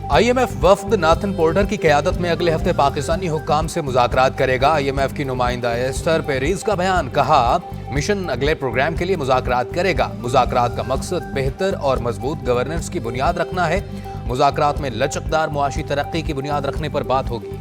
IMF वफ्द Nathan porter की क़यादत में अगले हफ्ते पाकिस्तानी हुक्काम से मुज़ाकरात करेगा। IMF की नुमाइंदा एस्टर पेरीज का बयान, कहा मिशन अगले प्रोग्राम के लिए मुज़ाकरात करेगा। मुज़ाकरात का मकसद बेहतर और मजबूत गवर्नेंस की बुनियाद रखना है। मुज़ाकरात में लचकदार मुआशी तरक्की की बुनियाद रखने पर बात होगी।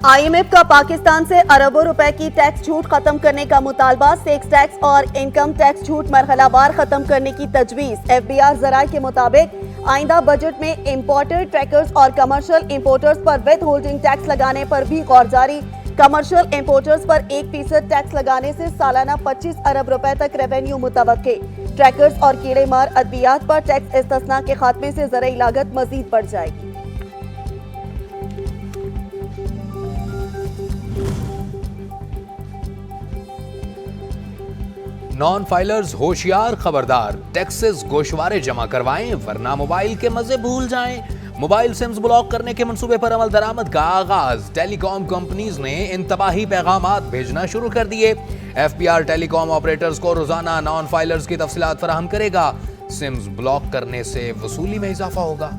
IMF का पाकिस्तान से अरबों रुपए की टैक्स छूट खत्म करने का मुतालबा, सेक्स टैक्स और इनकम टैक्स छूट मरहलावार खत्म करने की तजवीज। FBR जराये के मुताबिक आइंदा बजट में इंपोर्टेड ट्रैकर्स और कमर्शियल इंपोर्टर्स पर विद होल्डिंग टैक्स लगाने पर भी गौर जारी। कमर्शियल इंपोर्टर्स पर 1% टैक्स लगाने से सालाना 25 अरब रुपए तक रेवेन्यू मुतवक्के। ट्रैकर्स और कीड़े मार अद्वियात पर टैक्स इस्तिस्ना के खात्मे से ज़राई लागत मजीद बढ़ जाएगी। नॉन फाइलर्स होशियार, खबरदार, टैक्सेस गोशवारे जमा करवाएं वरना मोबाइल के मजे भूल जाएं। मोबाइल सिम्स ब्लॉक करने के मंसूबे पर अमल दरामद का आगाज। टेलीकॉम कंपनीज ने इंतबाही पैगामात भेजना शुरू कर दिए। FBR टेलीकॉम ऑपरेटर्स को रोजाना नॉन फाइलर्स की तफसीलात फराहम करेगा। सिम्स ब्लॉक करने से वसूली में इजाफा होगा।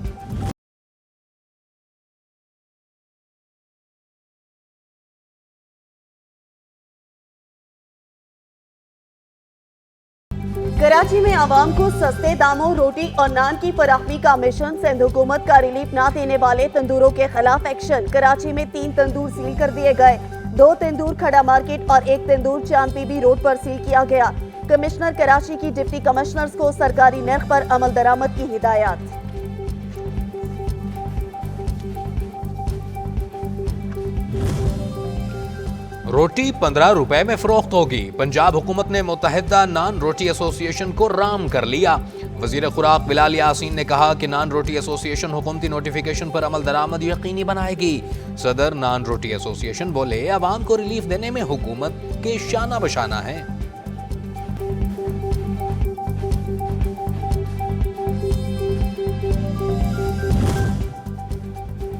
कराची में आवाम को सस्ते दामों रोटी और नान की फराहमी का मिशन। सिंध हुकूमत का रिलीफ ना देने वाले तंदूरों के खिलाफ एक्शन। कराची में 3 तंदूर सील कर दिए गए। 2 तंदूर खड़ा मार्केट और 1 तंदूर चांद बीबी रोड पर सील किया गया। कमिश्नर कराची की डिप्टी कमिश्नर्स को सरकारी नर्ख पर अमल दरामद की हिदायत। रोटी 15 रुपए में फरोख्त होगी। पंजाब हुकूमत ने मुत्तहिदा नान रोटी एसोसिएशन को राम कर लिया। वजीर खुराक बिलाल यासीन ने कहा कि नान रोटी एसोसिएशन हुकूमती नोटिफिकेशन पर अमल दरामद यकीनी बनाएगी। सदर नान रोटी एसोसिएशन बोले, अवाम को रिलीफ देने में हुकूमत के शाना बशाना है।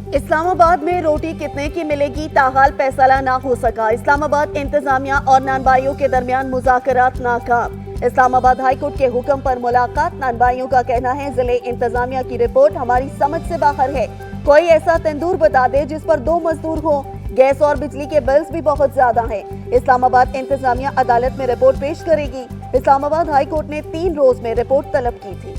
इस्लामाबाद में रोटी कितने की मिलेगी, ताहाल फैसला ना हो सका। इस्लामाबाद इंतजामिया और नानबाइयों के दरमियान मुज़ाकरात नाकाम। इस्लामाबाद हाई कोर्ट के हुक्म पर मुलाकात। नानबाइयों का कहना है, जिले इंतजामिया की रिपोर्ट हमारी समझ से बाहर है। कोई ऐसा तंदूर बता दे जिस पर 2 मजदूर हो। गैस और बिजली के बिल्स भी बहुत ज्यादा हैं। इस्लामाबाद इंतजामिया अदालत में रिपोर्ट पेश करेगी। इस्लामाबाद हाई कोर्ट ने 3 रोज में रिपोर्ट तलब की थी।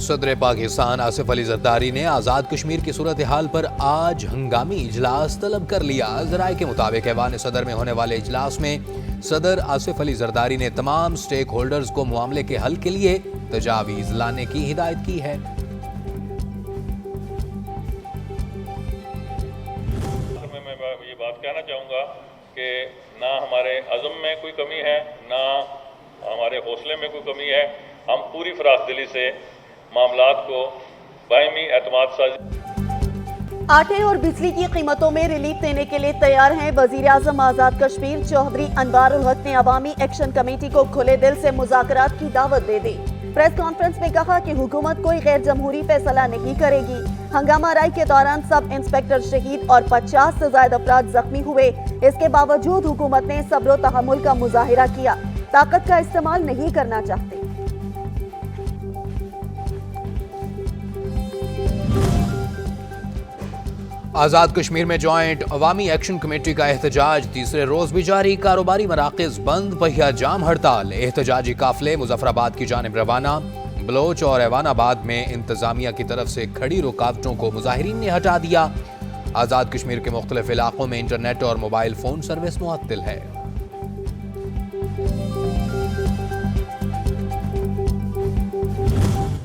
सदर पाकिस्तान आसिफ अली जरदारी ने आज़ाद कश्मीर की सूरत हाल पर आज हंगामी इजलास तलब कर लिया। ज़राए के मुताबिक ऐवान सदर में होने वाले इजलास में सदर आसिफ अली जरदारी ने तमाम स्टेक होल्डर्स को मामले के हल के लिए तजावीज़ लाने की हिदायत की है। मैं ये बात कहना चाहूँगा कि ना हमारे अज़म में कोई कमी है, ना हमारे हौसले में कोई कमी है। हम पूरी फराखदिली से मामलात को बायमी एतमाद साजी। आटे और बिजली की कीमतों में रिलीफ देने के लिए तैयार हैं वजीर आजम आजाद कश्मीर। चौधरी अनवारुल हक ने अवामी एक्शन कमेटी को खुले दिल से मुज़ाकरात की दावत दे दी। प्रेस कॉन्फ्रेंस में कहा कि हुकूमत कोई गैर जमहूरी फैसला नहीं करेगी। हंगामा राय के दौरान सब इंस्पेक्टर शहीद और 50 से ज्यादा अफराद जख्मी हुए। इसके बावजूद हुकूमत ने सब्र व तहम्मुल का मुजाहिरा किया। ताकत का इस्तेमाल नहीं करना चाहते। आज़ाद कश्मीर में जॉइंट अवामी एक्शन कमेटी का एहतजाज तीसरे रोज भी जारी। कारोबारी मराकज़ बंद, पहिया जाम हड़ताल। एहतजाजी काफिले मुजफ्फराबाद की जानिब रवाना। बलोच और ऐवानाबाद में इंतजामिया की तरफ से खड़ी रुकावटों को मुजाहिरीन ने हटा दिया। आज़ाद कश्मीर के मुख्तलिफ इलाकों में इंटरनेट और मोबाइल फोन सर्विस मुअत्तल है।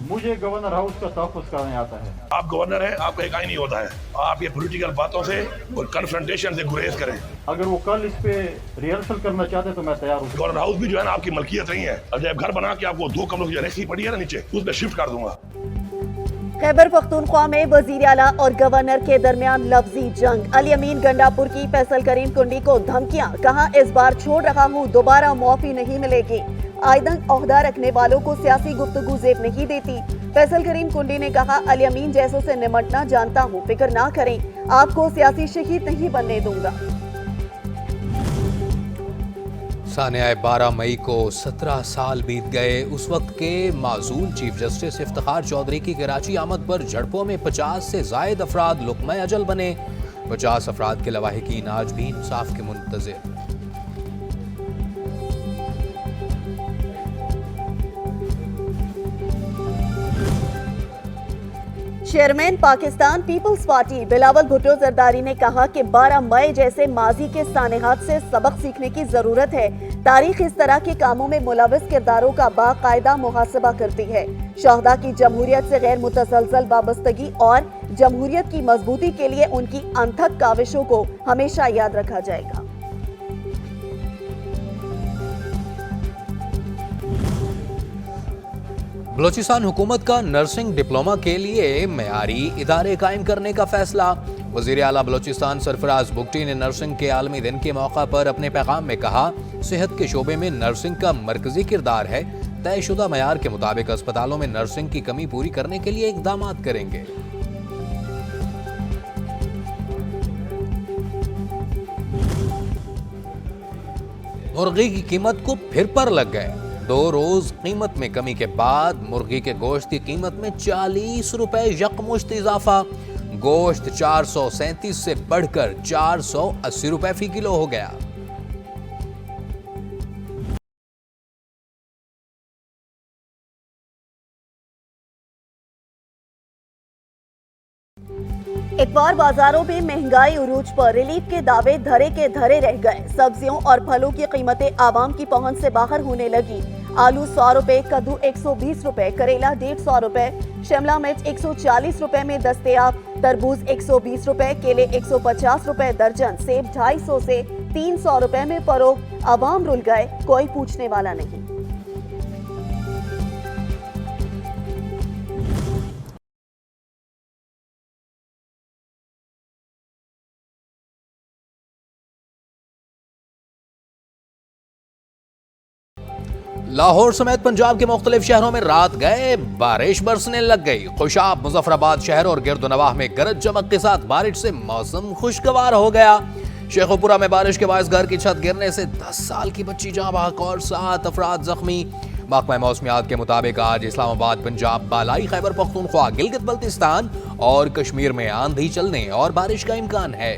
मुझे गवर्नर हाउस का तहफ़्फ़ुज़ कराने आता है। आप गवर्नर हैं, आपका एक ही नहीं होता है। आप ये पॉलिटिकल बातों से और कन्फ्रंटेशन से गुरेज करें। अगर वो कल इस पे रिहर्सल करना चाहते तो मैं तैयार हूँ। गवर्नर हाउस भी जो है ना आपकी मलकियत नहीं है। अब जब घर बना के आपको 2 कमरों की रखी पड़ी है ना नीचे, उस पर शिफ्ट कर दूंगा। खैबर पख्तूनख्वा में वजीर आला और गवर्नर के दरमियान लफ्जी जंग। अली अमीन गंडापुर की फैसल करीम कुंडी को धमकियां। कहा, इस बार छोड़ रहा हूँ, दोबारा मुआफी नहीं मिलेगी। आयदन ओहदा रखने वालों को सियासी गुफ्तगू जेब नहीं देती। फैसल करीम कुंडी ने कहा, अल यमीन जैसों से निमटना जानता हूँ, फिक्र ना करें, आपको सियासी शहीद नहीं बनने दूंगा। सानिया 12 मई को 17 साल बीत गए। उस वक्त के माजूल चीफ जस्टिस इफ्तिखार चौधरी की कराची आमद पर झड़पों में 50 से जायद अफराद लुक़्मा अजल बने। 50 अफराद के लवाहिकीन आज भी इंसाफ के मुंतज़िर। चेयरमैन पाकिस्तान पीपल्स पार्टी बिलावल भुट्टो जरदारी ने कहा कि 12 मई जैसे माजी के सानेहात से सबक सीखने की जरूरत है। तारीख इस तरह के कामों में मुलविस किरदारों का बाकायदा मुहासबा करती है। शहदा की जमहूरियत से गैर मुतसलसल वाबस्तगी और जमहूरियत की मजबूती के लिए उनकी अनथक काविशों को हमेशा याद रखा जाएगा। बलोचिस्तान हुकूमत का नर्सिंग डिप्लोमा के लिए मेयारी इदारे कायम करने का फैसला। वजीर आला बलोचिस्तान सरफराज बुगटी ने नर्सिंग के आलमी दिन के मौका पर अपने पैगाम में कहा, सेहत के शोबे में नर्सिंग का मरकजी किरदार है। तयशुदा मेयार के मुताबिक अस्पतालों में नर्सिंग की कमी पूरी करने के लिए इकदाम करेंगे। मुर्गी की कीमत को फिर पर लग गए। 2 रोज कीमत में कमी के बाद मुर्गी के गोश्त की कीमत में 40 रुपए यकमुश्त इजाफा। गोश्त 437 से बढ़कर 480 रुपए फी किलो हो गया। इतवार बाजारों में महंगाई उरूज पर, रिलीफ के दावे धरे के धरे रह गए। सब्जियों और फलों की कीमतें आवाम की पहुंच से बाहर होने लगी। आलू 100 रुपए, कद्दू 120 रुपए, करेला 150 रुपए, शिमला मिर्च 140 रुपए में दस्तयाब, तरबूज 120 रुपए, केले 150 रुपए दर्जन, सेब 250 से 300 रुपए में फरोख्त। आवाम रुल गए, कोई पूछने वाला नहीं। लाहौर समेत पंजाब के मुख्तलिफ शहरों में रात गए बारिश बरसने लग गई। खुशाब मुजफ्फराबाद शहर और गिरदोनवाह में गरज चमक के साथ बारिश से मौसम खुशगवार हो गया। शेखोपुरा में बारिश के बायस घर की छत गिरने से 10 साल की बच्ची जाँ बहक और 7 अफराद जख्मी। महकमा मौसमियात के मुताबिक आज इस्लामाबाद, पंजाब, बालाई खैबर पख्तूनख्वा, गिलगित बल्तिस्तान और कश्मीर में आंधी चलने और बारिश का इम्कान है।